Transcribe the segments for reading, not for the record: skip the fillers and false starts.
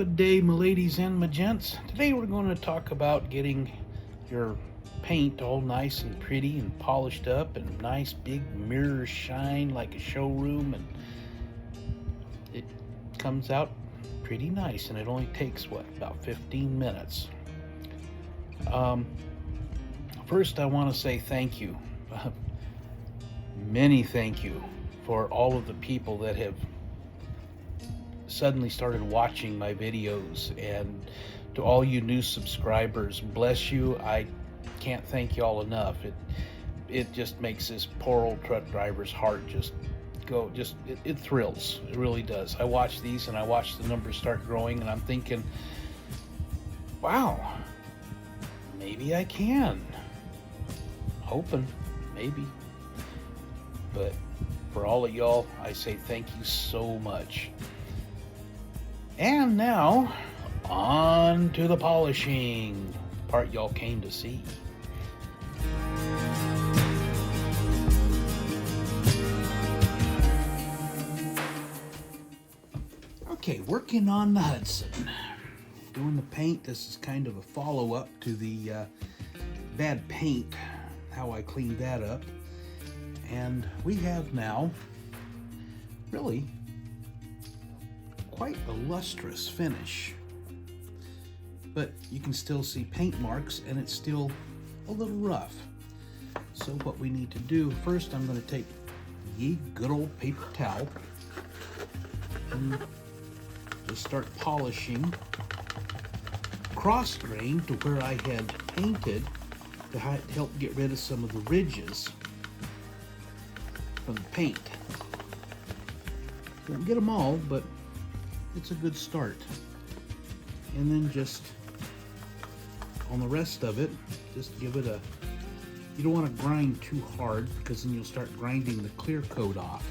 Good day, my ladies and my gents. Today we're going to talk about getting your paint all nice and pretty and polished up and nice big mirrors shine like a showroom, and it comes out pretty nice, and it only takes about 15 minutes. First I want to say thank you. Many thank you for all of the people that have suddenly started watching my videos, and to all you new subscribers, bless you. I can't thank you all enough. It just makes this poor old truck driver's heart just go, it thrills. It really does. I watch these and I watch the numbers start growing, and I'm thinking, wow, maybe I can. Hoping, maybe. But for all of y'all, I say thank you so much. And now, on to the polishing, the part y'all came to see. Okay, working on the Hudson. Doing the paint. This is kind of a follow-up to the bad paint, how I cleaned that up. And we have now really quite a lustrous finish, but you can still see paint marks and it's still a little rough. So what we need to do first, I'm going to take the good old paper towel and just start polishing cross grain to where I had painted to help get rid of some of the ridges from the paint. Don't get them all, but it's a good start. And then just on the rest of it, just give it a, you don't want to grind too hard because then you'll start grinding the clear coat off.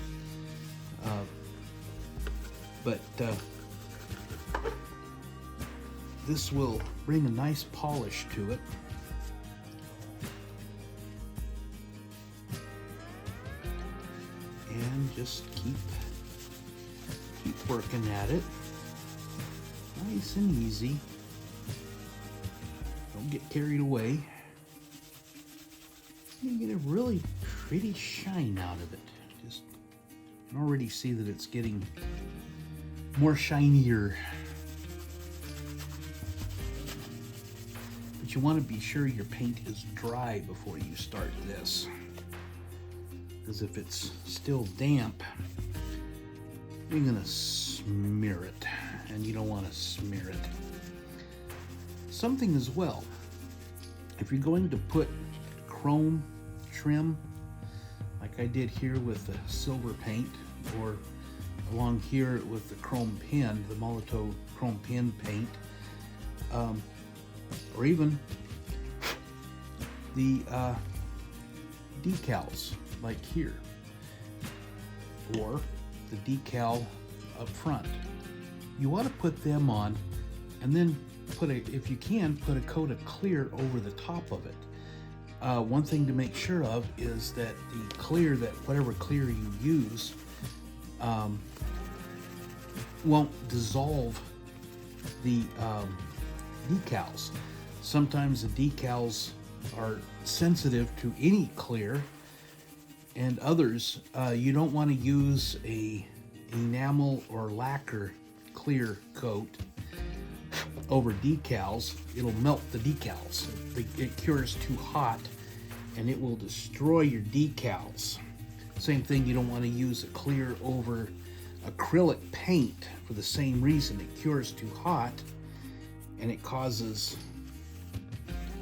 But this will bring a nice polish to it. And just keep working at it. Nice and easy. Don't get carried away. You get a really pretty shine out of it. Just, you can already see that it's getting more shinier. But you want to be sure your paint is dry before you start this. Because if it's still damp, you're gonna smear it, and you don't want to smear it. Something as well, if you're going to put chrome trim, like I did here with the silver paint, or along here with the chrome pin, the Molotov chrome pin paint, or even the decals, like here, or the decal up front. You want to put them on, and then if you can, put a coat of clear over the top of it. One thing to make sure of is that the clear, that whatever clear you use, won't dissolve the decals. Sometimes the decals are sensitive to any clear, and others, you don't want to use a enamel or lacquer clear coat over decals. It'll melt the decals. It cures too hot and it will destroy your decals. Same thing, you don't want to use a clear over acrylic paint for the same reason. It cures too hot and it causes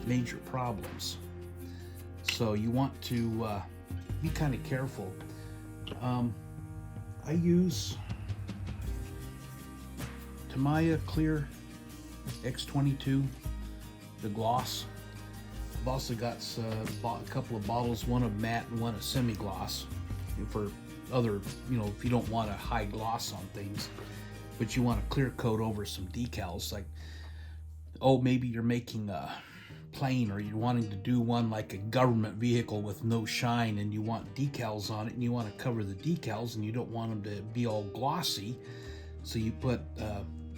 major problems. So you want to be kind of careful. I use Tamiya Clear X22, the gloss. I've also got a couple of bottles, one of matte and one of semi-gloss, for other, if you don't want a high gloss on things, but you want a clear coat over some decals, like, oh, maybe you're making a plane, or you're wanting to do one like a government vehicle with no shine, and you want decals on it, and you want to cover the decals, and you don't want them to be all glossy, so you put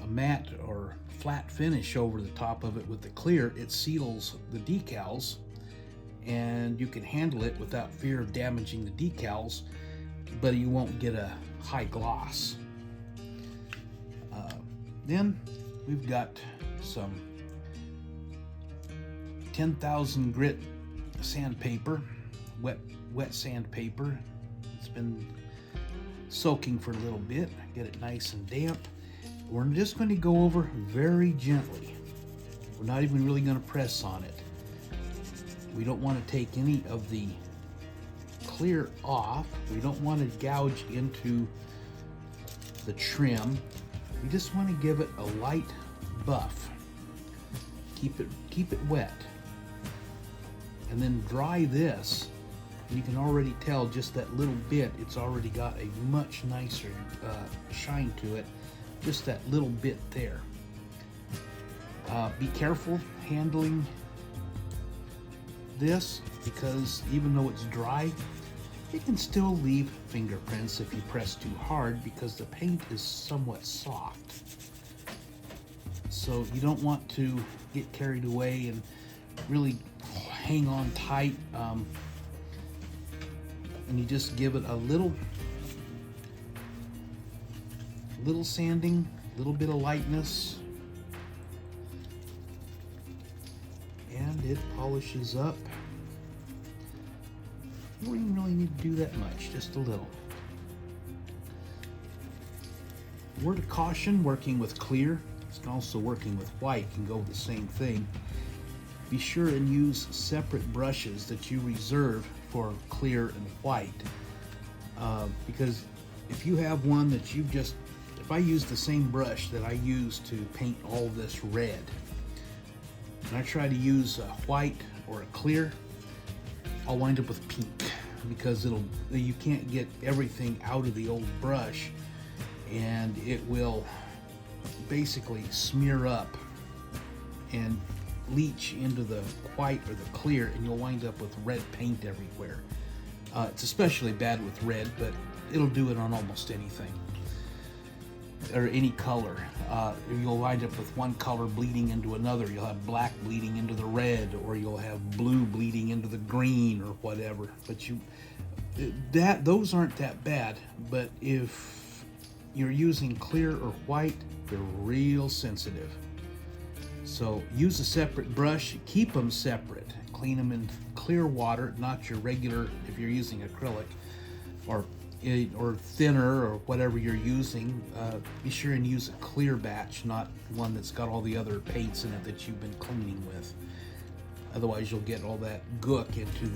a matte or flat finish over the top of it with the clear, it seals the decals, and you can handle it without fear of damaging the decals, but you won't get a high gloss. Then we've got some 10,000 grit sandpaper, wet sandpaper. It's been soaking for a little bit, get it nice and damp. We're just going to go over very gently. We're not even really going to press on it. We don't want to take any of the clear off. We don't want to gouge into the trim. We just want to give it a light buff. Keep it wet. And then dry this. You can already tell just that little bit, it's already got a much nicer shine to it. Just that little bit there. Be careful handling this, because even though it's dry, it can still leave fingerprints if you press too hard, because the paint is somewhat soft. So you don't want to get carried away and really hang on tight. And you just give it a little sanding, a little bit of lightness, and it polishes up. You don't even really need to do that much, just a little. Word of caution, working with clear, it's also working with white, can go the same thing. Be sure and use separate brushes that you reserve for clear and white, because if you have one that if I use the same brush that I use to paint all this red, and I try to use a white or a clear, I'll wind up with pink, because you can't get everything out of the old brush, and it will basically smear up and leach into the white or the clear, and you'll wind up with red paint everywhere. It's especially bad with red, but it'll do it on almost anything or any color. You'll wind up with one color bleeding into another. You'll have black bleeding into the red, or you'll have blue bleeding into the green, or whatever. But those aren't that bad. But if you're using clear or white, they're real sensitive. So use a separate brush, keep them separate, clean them in clear water, not your regular, if you're using acrylic or thinner or whatever you're using. Be sure and use a clear batch, not one that's got all the other paints in it that you've been cleaning with. Otherwise you'll get all that gook into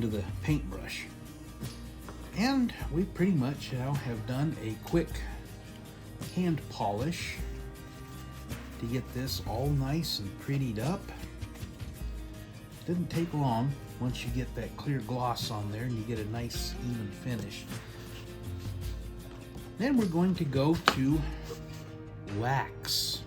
the paintbrush. And we pretty much now have done a quick hand polish to get this all nice and prettied up. Didn't take long once you get that clear gloss on there and you get a nice even finish. Then we're going to go to wax.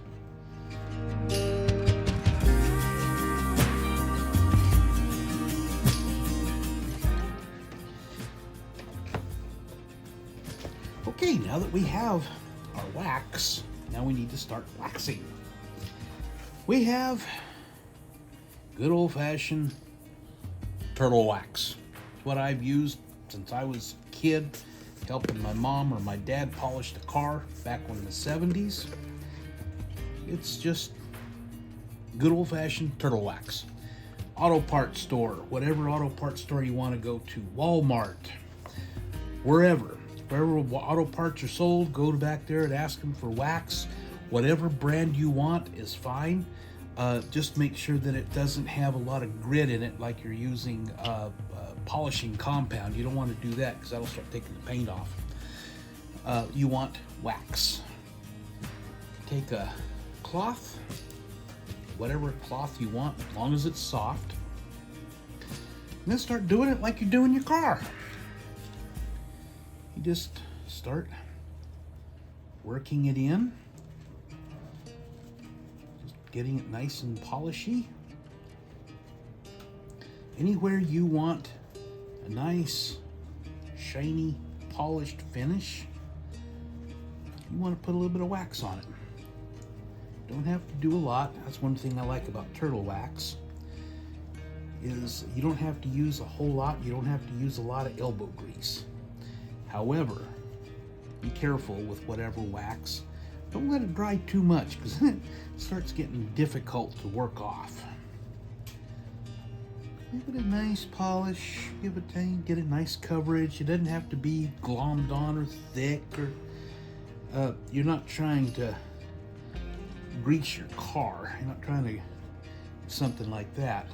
Okay, now that we have our wax, now we need to start waxing. We have good old-fashioned turtle wax. It's what I've used since I was a kid, helping my mom or my dad polish the car back in the 70s. It's just good old-fashioned turtle wax. Auto parts store, whatever auto parts store you want to go to, Walmart, wherever auto parts are sold, go back there and ask them for wax. Whatever brand you want is fine. Just make sure that it doesn't have a lot of grit in it, like you're using polishing compound. You don't want to do that, because that'll start taking the paint off. You want wax. Take a cloth, whatever cloth you want, as long as it's soft, and then start doing it like you're doing your car. You just start working it in, just getting it nice and polishy. Anywhere you want a nice shiny, polished finish, you want to put a little bit of wax on it. Don't have to do a lot. That's one thing I like about turtle wax, is you don't have to use a whole lot. You don't have to use a lot of elbow grease. However, be careful with whatever wax. Don't let it dry too much, because then it starts getting difficult to work off. Give it a nice polish, give it time, get a nice coverage. It doesn't have to be glommed on or thick, or you're not trying to grease your car. You're not trying to do something like that.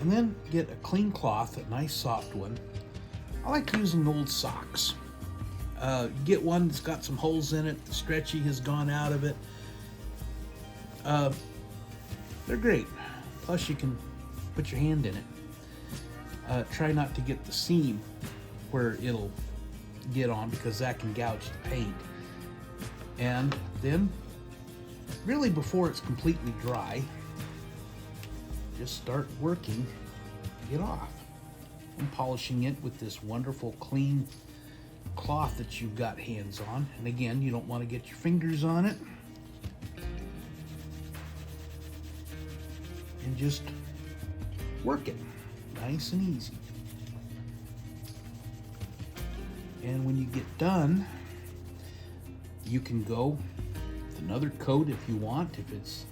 And then get a clean cloth, a nice soft one. I like using old socks. Get one that's got some holes in it. The stretchy has gone out of it. They're great. Plus you can put your hand in it. Try not to get the seam where it'll get on, because that can gouge the paint. And then, really before it's completely dry, just start working to get off. I'm polishing it with this wonderful clean cloth that you've got hands on. And again, you don't want to get your fingers on it. And just work it nice and easy. And when you get done, you can go with another coat if you want. If it's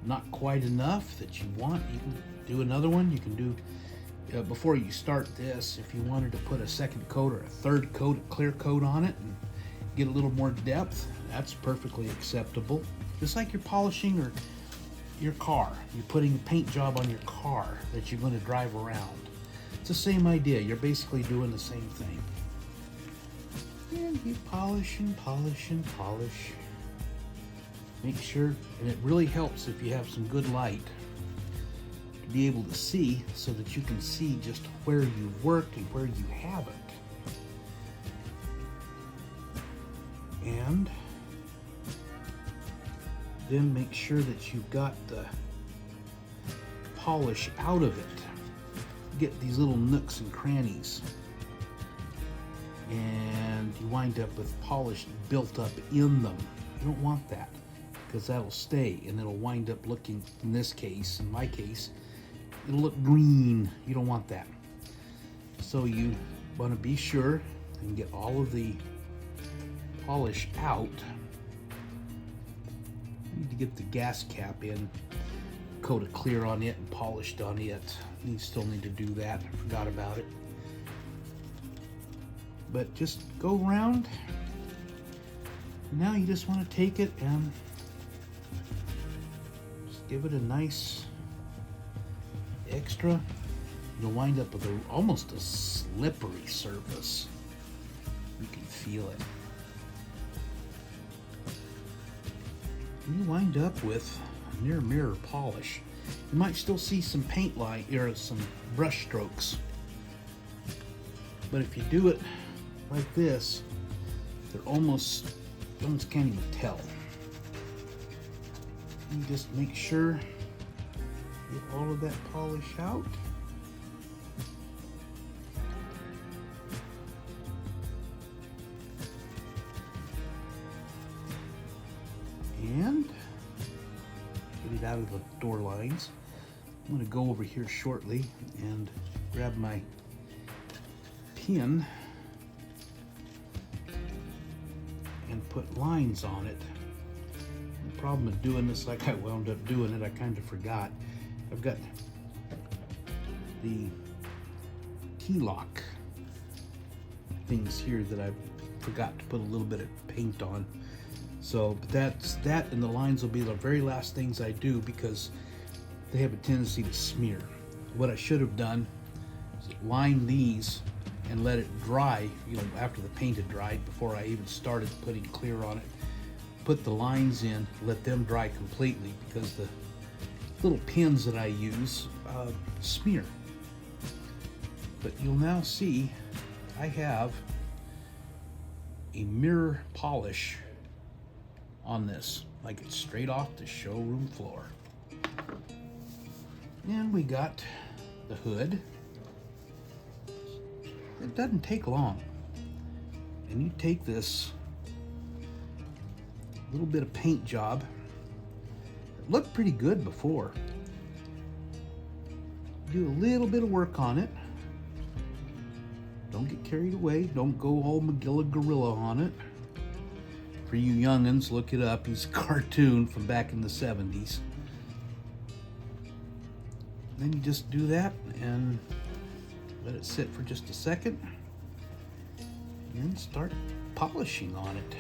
not quite enough that you want, you can do another one. You can do, before you start this, if you wanted to put a second coat or a third coat, a clear coat on it, and get a little more depth, that's perfectly acceptable. Just like you're polishing or your car. You're putting a paint job on your car that you're going to drive around. It's the same idea. You're basically doing the same thing. And you polish and polish and polish. Make sure, and it really helps if you have some good light to be able to see, so that you can see just where you've worked and where you haven't. And then make sure that you've got the polish out of it. Get these little nooks and crannies, and you wind up with polish built up in them. You don't want that, because that'll stay and it'll wind up looking, in this case, in my case, it'll look green. You don't want that. So you want to be sure and get all of the polish out. You need to get the gas cap in, coat of clear on it and polished on it. You still need to do that. I forgot about it. But just go around. Now you just want to take it and just give it a nice extra. You'll wind up with almost a slippery surface. You can feel it. And you wind up with a near mirror polish. You might still see some paint line or some brush strokes, but if you do it like this, you almost can't even tell. You just make sure get all of that polish out. And get it out of the door lines. I'm going to go over here shortly and grab my pin and put lines on it. The problem with doing this like I wound up doing it, I kind of forgot. I've got the key lock things here that I forgot to put a little bit of paint on. So that's that, and the lines will be the very last things I do, because they have a tendency to smear. What I should have done is line these and let it dry, after the paint had dried, before I even started putting clear on it. Put the lines in, let them dry completely, because the little pins that I use smear. But you'll now see I have a mirror polish on this, like it's straight off the showroom floor. And we got the hood. It doesn't take long. And you take this little bit of paint job. It looked pretty good before. Do a little bit of work on it. Don't get carried away. Don't go all Magilla Gorilla on it. For you youngins, look it up. He's a cartoon from back in the 70s. Then you just do that and let it sit for just a second. And start polishing on it.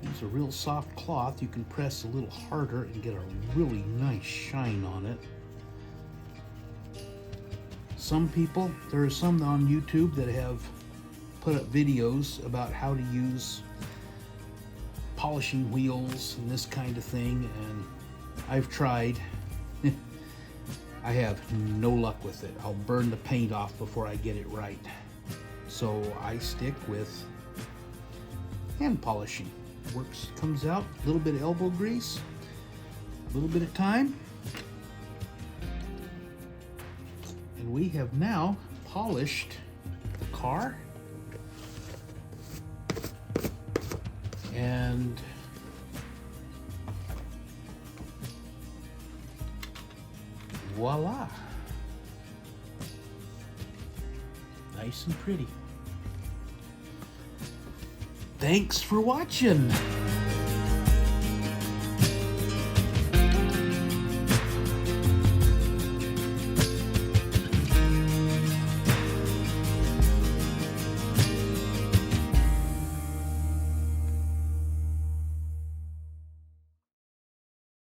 Use a real soft cloth. You can press a little harder and get a really nice shine on it. Some people, there are some on YouTube that have put up videos about how to use polishing wheels and this kind of thing, and I've tried. I have no luck with it. I'll burn the paint off before I get it right. So I stick with hand polishing. Works, comes out, a little bit of elbow grease, a little bit of time. And we have now polished the car. And voila. Nice and pretty. Thanks for watching.